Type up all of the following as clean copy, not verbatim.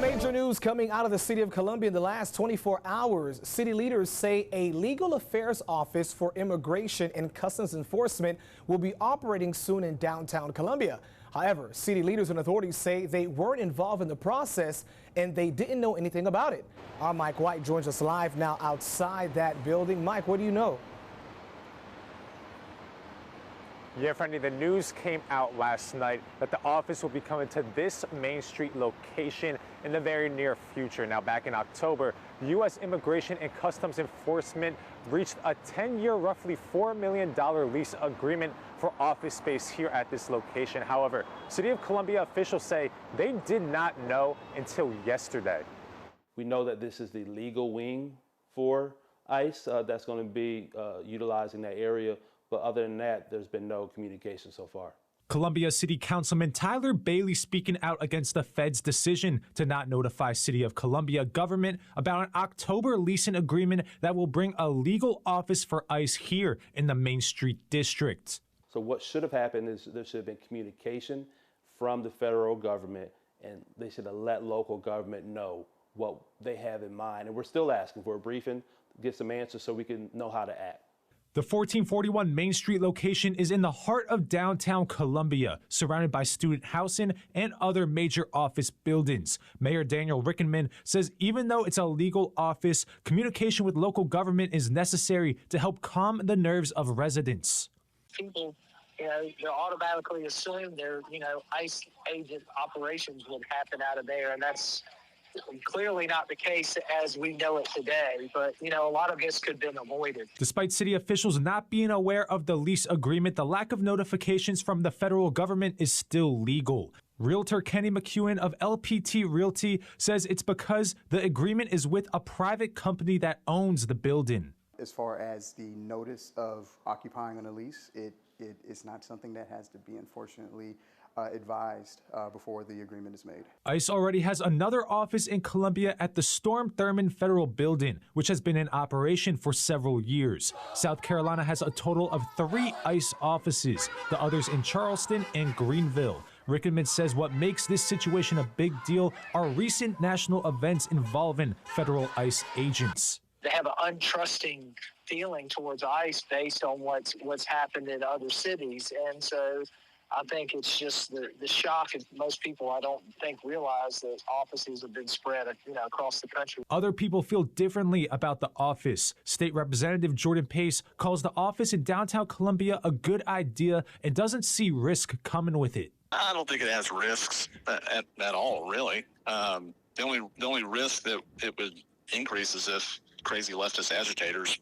Major news coming out of the city of Columbia in the last 24 hours. City leaders say a legal affairs office for immigration and customs enforcement will be operating soon in downtown Columbia. However, city leaders and authorities say they weren't involved in the process and they didn't know anything about it. Our Mike White joins us live now outside that building. Mike, what do you know? Yeah, Freddie, the news came out last night that the office will be coming to this Main Street location in the very near future. Now, back in October, the U.S. Immigration and Customs Enforcement reached a 10-year, roughly $4 million lease agreement for office space here at this location. However, City of Columbia officials say they did not know until yesterday. We know that this is the legal wing for ICE that's going to be utilizing that area. But other than that, there's been no communication so far. Columbia City Councilman Tyler Bailey speaking out against the Fed's decision to not notify City of Columbia government about an October leasing agreement that will bring a legal office for ICE here in the Main Street District. So what should have happened is there should have been communication from the federal government, and they should have let local government know what they have in mind. And we're still asking for a briefing, get some answers so we can know how to act. The 1441 Main Street location is in the heart of downtown Columbia, surrounded by student housing and other major office buildings. Mayor Daniel Rickenman says even though it's a legal office, communication with local government is necessary to help calm the nerves of residents. People, they automatically assume ICE agent operations would happen out of there, and that's clearly not the case as we know it today, but a lot of this could have been avoided. Despite city officials not being aware of the lease agreement, the lack of notifications from the federal government is still legal. Realtor Kenny McEwen of LPT Realty says it's because the agreement is with a private company that owns the building. As far as the notice of occupying on a lease, it is not something that has to be, unfortunately, advised before the agreement is made. ICE already has another office in Columbia at the Storm Thurmond Federal Building, which has been in operation for several years. South Carolina has a total of 3 ICE offices, the others in Charleston and Greenville. Rickenman says what makes this situation a big deal are recent national events involving federal ICE agents. They have an untrusting feeling towards ICE based on what's happened in other cities, and so I think it's just the shock, and most people I don't think realize that offices have been spread across the country. Other people feel differently about the office. State Representative Jordan Pace calls the office in downtown Columbia a good idea and doesn't see risk coming with it. I don't think it has risks at all, really. The only risk that it would increase is if crazy leftist agitators,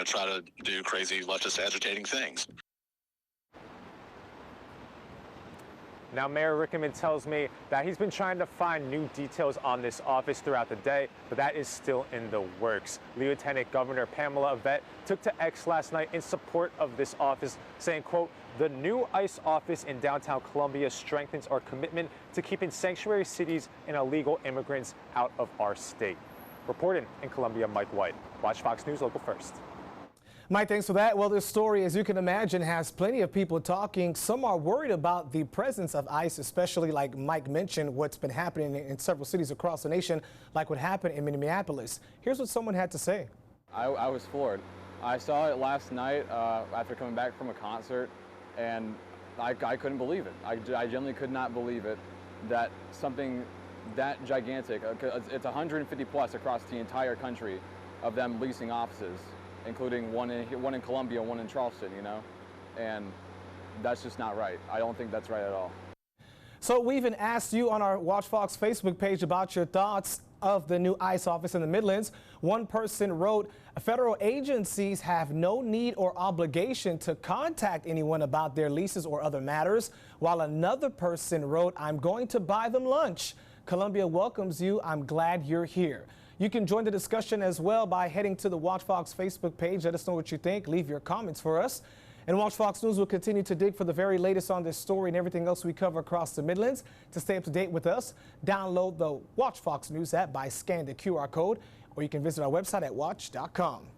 try to do crazy leftist agitating things. Now, Mayor Rickenman tells me that he's been trying to find new details on this office throughout the day, but that is still in the works. Lieutenant Governor Pamela Yvette took to X last night in support of this office, saying, quote, "The new ICE office in downtown Columbia strengthens our commitment to keeping sanctuary cities and illegal immigrants out of our state." Reporting in Columbia, Mike White. Watch Fox News Local First. Mike, thanks for that. Well, this story, as you can imagine, has plenty of people talking. Some are worried about the presence of ICE, especially like Mike mentioned, what's been happening in several cities across the nation, like what happened in Minneapolis. Here's what someone had to say. I was floored. I saw it last night after coming back from a concert, and I couldn't believe it. I genuinely could not believe it, that something that gigantic, it's 150 plus across the entire country of them leasing offices, including one in Columbia, one in Charleston, and that's just not right. I don't think that's right at all. So we even asked you on our Watch Fox Facebook page about your thoughts of the new ICE office in the Midlands. One person wrote, "Federal agencies have no need or obligation to contact anyone about their leases or other matters," while another person wrote, "I'm going to buy them lunch. Columbia welcomes you. I'm glad you're here." You can join the discussion as well by heading to the Watch Fox Facebook page. Let us know what you think. Leave your comments for us. And Watch Fox News will continue to dig for the very latest on this story and everything else we cover across the Midlands. To stay up to date with us, download the Watch Fox News app by scanning the QR code, or you can visit our website at watch.com.